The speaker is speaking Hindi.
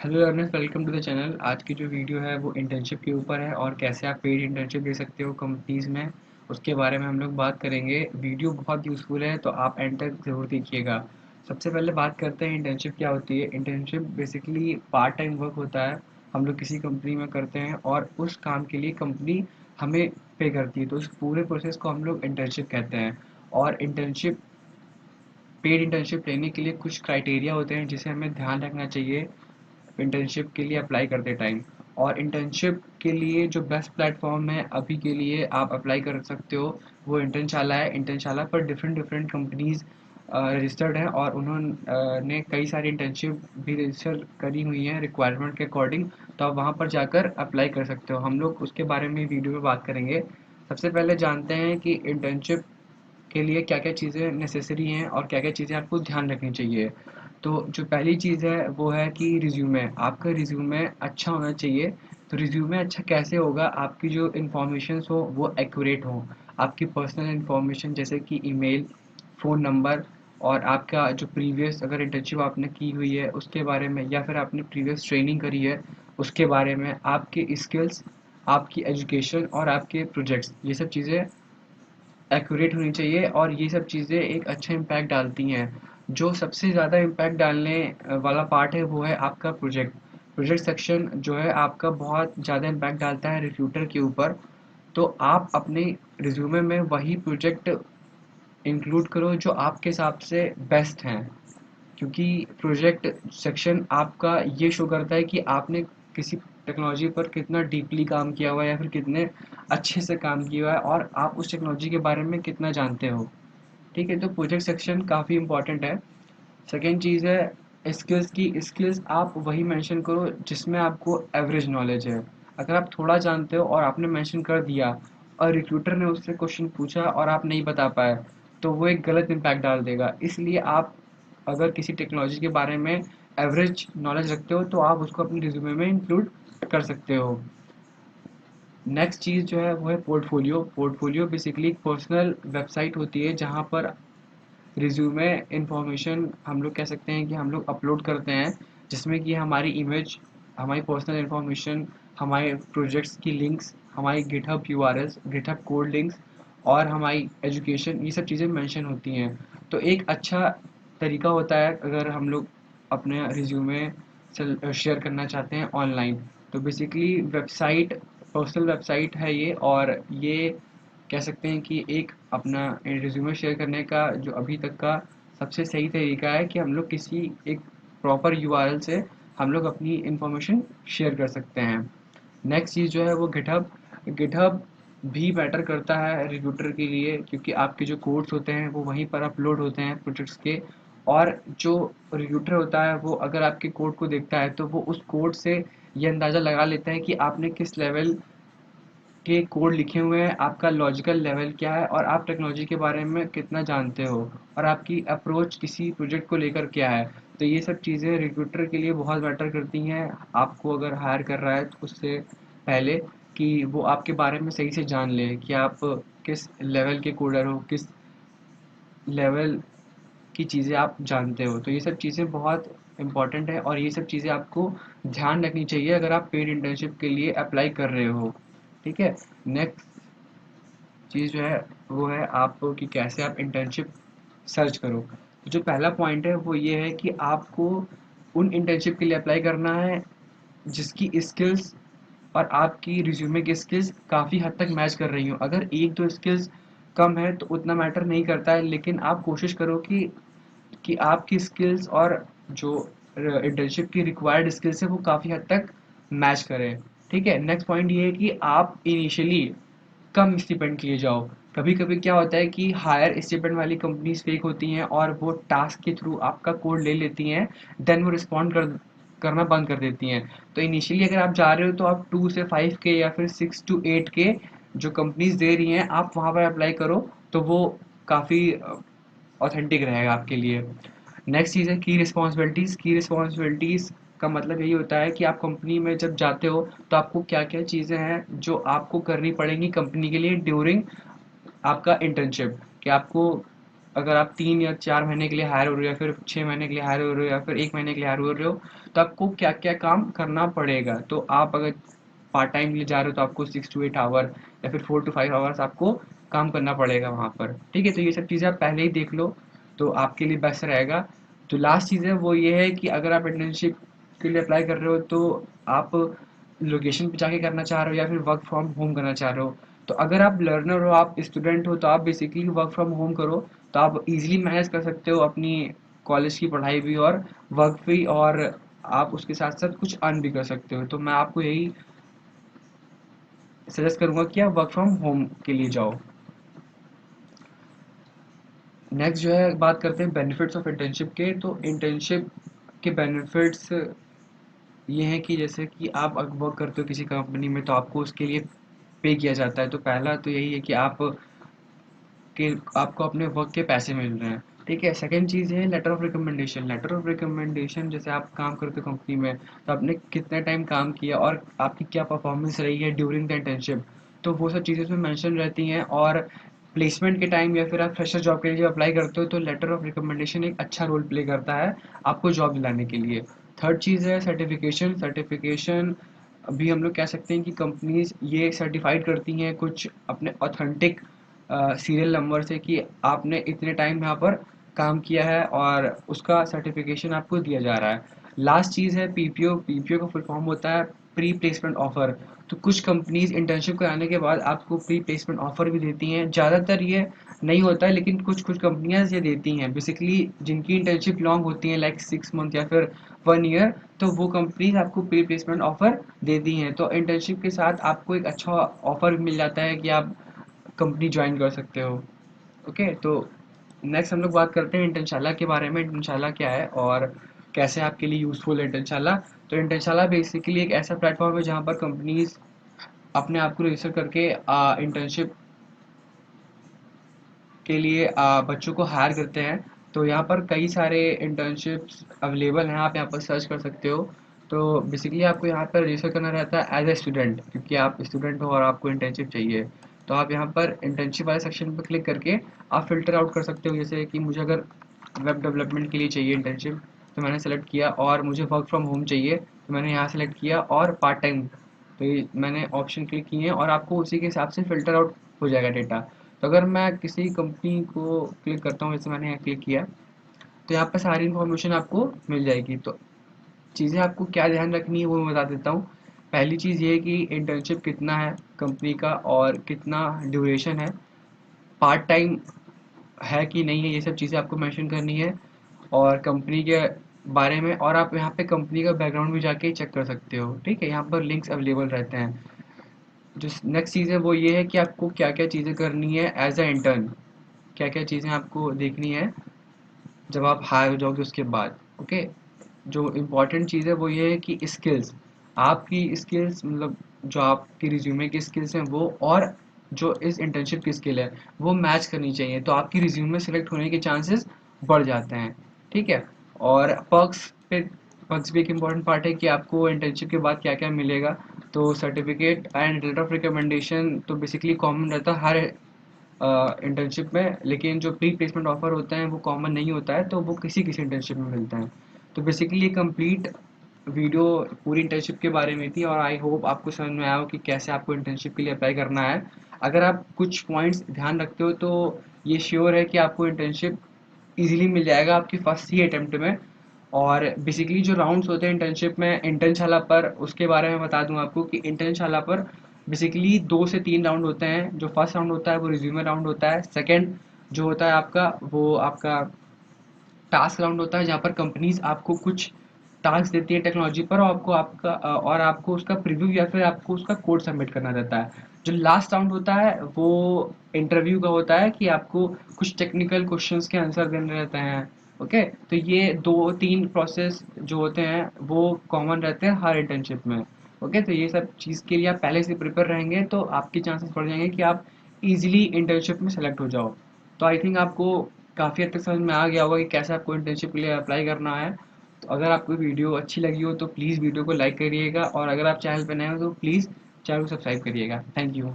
Hello learners, welcome to the channel. आज की जो वीडियो है वो इंटर्नशिप के ऊपर है और कैसे आप पेड इंटर्नशिप दे सकते हो कंपनीज़ में, उसके बारे में हम लोग बात करेंगे। वीडियो बहुत यूज़फुल है तो आप एंड तक ज़रूर देखिएगा। सबसे पहले बात करते हैं इंटर्नशिप क्या होती है। Internship basically part time work होता है, हम लोग किसी कंपनी में करते हैं और उस काम के लिए कंपनी हमें पे करती है, तो उस पूरे प्रोसेस को हम लोग इंटर्नशिप कहते हैं। और इंटर्नशिप पेड इंटर्नशिप लेने के लिए कुछ क्राइटेरिया होते हैं जिसे हमें ध्यान रखना चाहिए इंटर्नशिप के लिए अप्लाई करते टाइम। और इंटर्नशिप के लिए जो बेस्ट प्लेटफॉर्म है अभी के लिए आप अप्लाई कर सकते हो वो इंटर्नशाला है। इंटर्नशाला पर डिफरेंट डिफरेंट कंपनीज रजिस्टर्ड हैं और उन्होंने ने कई सारी इंटर्नशिप भी रजिस्टर करी हुई हैं रिक्वायरमेंट के अकॉर्डिंग। तो आप वहाँ पर जाकर अप्लाई कर सकते हो। हम लोग उसके बारे में वीडियो में बात करेंगे। सबसे पहले जानते हैं कि इंटर्नशिप के लिए क्या-क्या चीज़ें नेसेसरी हैं और क्या-क्या चीज़ें आपको ध्यान रखनी चाहिए। तो जो पहली चीज़ है वो है कि रिज़्यूमे, आपका रिज़्यूमे अच्छा होना चाहिए। तो रिज़्यूमे अच्छा कैसे होगा? आपकी जो इन्फॉर्मेशंस हो वो एक्यूरेट हो। आपकी पर्सनल इन्फॉर्मेशन जैसे कि ईमेल, फ़ोन नंबर और आपका जो प्रीवियस अगर इंटर्नशिप आपने की हुई है उसके बारे में या फिर आपने प्रीवियस ट्रेनिंग करी है उसके बारे में, आपके स्किल्स, आपकी एजुकेशन और आपके प्रोजेक्ट्स, ये सब चीज़ें एक्यूरेट होनी चाहिए और ये सब चीज़ें एक अच्छा इम्पैक्ट डालती हैं। जो सबसे ज़्यादा इम्पैक्ट डालने वाला पार्ट है वो है आपका प्रोजेक्ट। प्रोजेक्ट सेक्शन जो है आपका बहुत ज़्यादा इम्पैक्ट डालता है रिक्रूटर के ऊपर। तो आप अपने रिज्यूमे में वही प्रोजेक्ट इंक्लूड करो जो आपके हिसाब से बेस्ट हैं, क्योंकि प्रोजेक्ट सेक्शन आपका ये शो करता है कि आपने किसी टेक्नोलॉजी पर कितना डीपली काम किया हुआ है या फिर कितने अच्छे से काम किया हुआ है और आप उस टेक्नोलॉजी के बारे में कितना जानते हो। ठीक है, तो प्रोजेक्ट सेक्शन काफ़ी इंपॉर्टेंट है। सेकेंड चीज़ है स्किल्स की। स्किल्स आप वही मेंशन करो जिसमें आपको एवरेज नॉलेज है। अगर आप थोड़ा जानते हो और आपने मेंशन कर दिया और रिक्रूटर ने उससे क्वेश्चन पूछा और आप नहीं बता पाए तो वो एक गलत इम्पैक्ट डाल देगा। इसलिए आप अगर किसी टेक्नोलॉजी के बारे में एवरेज नॉलेज रखते हो तो आप उसको अपने रिज्यूमे में इंक्लूड कर सकते हो। नेक्स्ट चीज़ जो है वो है पोर्टफोलियो। पोर्टफोलियो बेसिकली एक पर्सनल वेबसाइट होती है जहाँ पर रिज्यूमे इन्फॉर्मेशन हम लोग कह सकते हैं कि हम लोग अपलोड करते हैं, जिसमें कि हमारी इमेज, हमारी पर्सनल इन्फॉर्मेशन, हमारे प्रोजेक्ट्स की लिंक्स, हमारी GitHub URLs, GitHub code links और हमारी एजुकेशन, ये सब चीज़ें मेंशन होती हैं। तो एक अच्छा तरीका होता है अगर हम लोग अपने रिज्यूमे शेयर करना चाहते हैं ऑनलाइन। तो बेसिकली वेबसाइट, पर्सनल वेबसाइट है ये और ये कह सकते हैं कि एक अपना रिज्यूमे शेयर करने का जो अभी तक का सबसे सही तरीका है कि हम लोग किसी एक प्रॉपर यूआरएल से हम लोग अपनी इंफॉर्मेशन शेयर कर सकते हैं। नेक्स्ट चीज़ जो है वो गिटहब। गिटहब भी मैटर करता है रिक्रूटर के लिए, क्योंकि आपके जो कोड्स होते हैं वो वहीं पर अपलोड होते हैं प्रोजेक्ट्स के। और जो रिक्रूटर होता है वो अगर आपके कोड को देखता है तो वो उस कोड से ये अंदाज़ा लगा लेता है कि आपने किस लेवल के कोड लिखे हुए हैं, आपका लॉजिकल लेवल क्या है और आप टेक्नोलॉजी के बारे में कितना जानते हो और आपकी अप्रोच किसी प्रोजेक्ट को लेकर क्या है। तो ये सब चीज़ें रिक्रूटर के लिए बहुत मैटर करती हैं, आपको अगर हायर कर रहा है तो उससे पहले कि वो आपके बारे में सही से जान ले कि आप किस लेवल के कोडर हो, किस लेवल की चीज़ें आप जानते हो। तो ये सब चीज़ें बहुत इम्पोर्टेंट है और ये सब चीज़ें आपको ध्यान रखनी चाहिए अगर आप पेड इंटर्नशिप के लिए अप्लाई कर रहे हो। ठीक है। नेक्स्ट चीज़ जो है वो है आपको कि कैसे आप इंटर्नशिप सर्च करो। तो जो पहला पॉइंट है वो ये है कि आपको उन इंटर्नशिप के लिए अप्लाई करना है जिसकी स्किल्स और आपकी रिज्यूमे की स्किल्स काफ़ी हद तक मैच कर रही हो। अगर एक दो स्किल्स कम है तो उतना मैटर नहीं करता है, लेकिन आप कोशिश करो कि आपकी स्किल्स और जो इंटर्नशिप की रिक्वायर्ड स्किल्स है वो काफ़ी हद तक मैच करें। ठीक है। नेक्स्ट पॉइंट ये है कि आप इनिशियली कम स्टिपेंड के लिए जाओ। कभी-कभी क्या होता है कि हायर स्टिपेंड वाली कंपनीज़ फेक होती हैं और वो टास्क के थ्रू आपका कोड ले लेती हैं, देन वो रिस्पॉन्ड करना बंद कर देती हैं। तो इनिशियली अगर आप जा रहे हो तो आप 2 से 5 के या फिर 6 टू 8 के जो कंपनीज़ दे रही हैं, आप वहाँ पर अप्लाई करो, तो वो काफ़ी ऑथेंटिक रहेगा आपके लिए। नेक्स्ट चीज़ है की रिस्पॉन्सिबिलिटीज़। की रिस्पॉन्सिबिलिटीज़ का मतलब यही होता है कि आप कंपनी में जब जाते हो तो आपको क्या-क्या चीज़ें हैं जो आपको करनी पड़ेंगी कंपनी के लिए ड्यूरिंग आपका इंटर्नशिप। कि आपको अगर आप 3 या 4 महीने के लिए हायर हो रहे हो या फिर 6 महीने के लिए हायर हो रहे हो या फिर 1 महीने के लिए हायर हो रहे हो, तो आपको क्या-क्या काम करना पड़ेगा। तो आप अगर पार्ट टाइम के लिए जा रहे हो तो आपको 6 टू 8 आवर या फिर 4 टू 5 आवर्स आपको काम करना पड़ेगा वहाँ पर। ठीक है? तो ये सब चीज़ें आप पहले ही देख लो, तो आपके लिए बेस्ट रहेगा। जो लास्ट चीज़ है वो ये है कि अगर आप इंटर्नशिप के लिए अप्लाई कर रहे हो तो आप लोकेशन पे जाके करना चाह रहे हो या फिर वर्क फ्रॉम होम करना चाह रहे हो। तो अगर आप लर्नर हो, आप स्टूडेंट हो, तो आप बेसिकली वर्क फ्रॉम होम करो, तो आप इजीली मैनेज कर सकते हो अपनी कॉलेज की पढ़ाई भी और वर्क भी, और आप उसके साथ साथ कुछ अर्न भी कर सकते हो। तो मैं आपको यही सजेस्ट करूंगा कि आप वर्क फ्रॉम होम के लिए जाओ। नेक्स्ट जो है बात करते हैं बेनिफिट्स ऑफ इंटर्नशिप के। तो इंटर्नशिप के बेनिफिट्स ये हैं कि जैसे कि आप अगर वर्क करते हो किसी कंपनी में तो आपको उसके लिए पे किया जाता है। तो पहला तो यही है कि आपको अपने वर्क के पैसे मिल रहे हैं। ठीक है? सेकंड चीज़ है letter of recommendation. Letter of recommendation जैसे आप काम करते हो कंपनी में, तो आपने कितने टाइम काम किया और आपकी क्या परफॉर्मेंस रही है ड्यूरिंग द इंटर्नशिप, तो वो सब चीज़ें उसमें मेंशन रहती हैं। और प्लेसमेंट के टाइम या फिर आप फ्रेशर जॉब के लिए जब अप्लाई करते हो तो लेटर ऑफ रिकमेंडेशन एक अच्छा रोल प्ले करता है आपको जॉब दिलाने के लिए। थर्ड चीज़ है सर्टिफिकेशन। सर्टिफिकेशन भी हम लोग कह सकते हैं कि कंपनीज ये सर्टिफाइड करती हैं कुछ अपने ऑथेंटिक सीरियल नंबर से कि आपने इतने टाइम यहाँ पर काम किया है और उसका सर्टिफिकेशन आपको दिया जा रहा है। लास्ट चीज़ है पीपीओ। पीपीओ का फुल फॉर्म होता है प्री प्लेसमेंट ऑफर। तो कुछ कंपनीज इंटर्नशिप कराने के बाद आपको प्री प्लेसमेंट ऑफर भी देती हैं। ज़्यादातर ये नहीं होता है लेकिन कुछ कुछ कंपनियां ये देती हैं। बेसिकली जिनकी इंटर्नशिप लॉन्ग होती है लाइक 6 मंथ या फिर 1 ईयर, तो वो कंपनीज आपको प्री प्लेसमेंट ऑफर देती हैं। तो इंटर्नशिप के साथ आपको एक अच्छा ऑफर मिल जाता है कि आप कंपनी ज्वाइन कर सकते हो। ओके, तो नेक्स्ट हम लोग बात करते हैं इंटर्नशाला के बारे में। इंटर्नशाला क्या है और कैसे आपके लिए यूज़फुल है इंटर्नशाला। तो इंटर्नशाला बेसिकली एक ऐसा प्लेटफॉर्म है जहाँ पर कंपनीज अपने आप को रजिस्टर करके इंटर्नशिप के लिए बच्चों को हायर करते हैं। तो यहाँ पर कई सारे इंटर्नशिप्स अवेलेबल हैं, आप यहाँ पर सर्च कर सकते हो। तो बेसिकली आपको यहाँ पर रजिस्टर करना रहता है एज ए स्टूडेंट, क्योंकि आप स्टूडेंट हो और आपको इंटर्नशिप चाहिए। तो आप यहाँ पर इंटर्नशिप वाले सेक्शन पर क्लिक करके आप फ़िल्टर आउट कर सकते हो। जैसे कि मुझे अगर वेब डेवलपमेंट के लिए चाहिए इंटर्नशिप, तो मैंने सेलेक्ट किया, और मुझे वर्क फ्रॉम होम चाहिए तो मैंने यहाँ सेलेक्ट किया, और पार्ट टाइम, तो ये मैंने ऑप्शन क्लिक किए हैं और आपको उसी के हिसाब से फ़िल्टर आउट हो जाएगा डेटा। तो अगर मैं किसी कंपनी को क्लिक करता हूँ, जैसे मैंने यहाँ क्लिक किया, तो यहाँ पर सारी इन्फॉर्मेशन आपको मिल जाएगी। तो चीज़ें आपको क्या ध्यान रखनी है वो मैं बता देता हूँ। पहली चीज़ ये है कि इंटर्नशिप कितना है कंपनी का और कितना ड्यूरेशन है, पार्ट टाइम है कि नहीं है, ये सब चीज़ें आपको मेंशन करनी है, और कंपनी के बारे में। और आप यहाँ पे कंपनी का बैकग्राउंड भी जाके चेक कर सकते हो। ठीक है? यहाँ पर लिंक्स अवेलेबल रहते हैं। जो नेक्स्ट चीज़ है वो ये है कि आपको क्या-क्या चीज़ें करनी है एज़ अ इंटर्न, क्या-क्या चीज़ें आपको देखनी है जब आप हायर हो जाओगे उसके बाद। ओके? जो इम्पोर्टेंट चीज़ है वो ये है कि स्किल्स, आपकी स्किल्स मतलब जो आपकी रिज्यूमे की स्किल्स हैं वो, और जो इस इंटर्नशिप की स्किल है वो मैच करनी चाहिए, तो आपकी रिज्यूमे सेलेक्ट होने के चांसेस बढ़ जाते हैं। ठीक है? और पर्क्स भी एक इम्पॉर्टेंट पार्ट है कि आपको इंटर्नशिप के बाद क्या क्या मिलेगा। तो certificate and later of recommendation तो बेसिकली कॉमन रहता है हर इंटर्नशिप में, लेकिन जो प्री प्लेसमेंट ऑफर होते हैं वो कॉमन नहीं होता है, तो वो किसी किसी इंटर्नशिप में मिलता है। तो बेसिकली ये कंप्लीट वीडियो पूरी इंटर्नशिप के बारे में थी, और आई होप आपको समझ में आया हो कि कैसे आपको इंटर्नशिप के लिए अप्लाई करना है। अगर आप कुछ पॉइंट्स ध्यान रखते हो तो ये श्योर है कि आपको इंटर्नशिप इजीली मिल जाएगा आपकी फर्स्ट ही अटेम्प्ट में। और बेसिकली जो राउंड्स होते हैं इंटर्नशिप में इंटर्नशाला पर, उसके बारे में बता दूं आपको कि इंटर्नशाला पर बेसिकली 2 से 3 राउंड होते हैं। जो फर्स्ट राउंड होता है वो रिज्यूमे राउंड होता है। सेकंड जो होता है आपका, वो आपका टास्क राउंड होता है, जहाँ पर कंपनीज आपको कुछ टास्क देती है टेक्नोलॉजी पर, और आपको उसका प्रीव्यू या फिर आपको उसका कोड सबमिट करना रहता है। जो लास्ट राउंड होता है वो इंटरव्यू का होता है कि आपको कुछ टेक्निकल क्वेश्चंस के आंसर देने रहते हैं। ओके, तो ये 2-3 प्रोसेस जो होते हैं वो कॉमन रहते हैं हर इंटर्नशिप में। ओके, तो ये सब चीज़ के लिए आप पहले से प्रिपेयर रहेंगे तो आपके चांसेस बढ़ जाएंगे कि आप इजीली इंटर्नशिप में सेलेक्ट हो जाओ। तो आई थिंक आपको काफ़ी हद तक समझ में आ गया होगा कि कैसे आपको इंटर्नशिप के लिए अप्लाई करना है। तो अगर आपको वीडियो अच्छी लगी हो तो प्लीज़ वीडियो को लाइक करिएगा, और अगर आप चैनल पर नए हो तो प्लीज़ चैनल को सब्सक्राइब करिएगा। Thank you.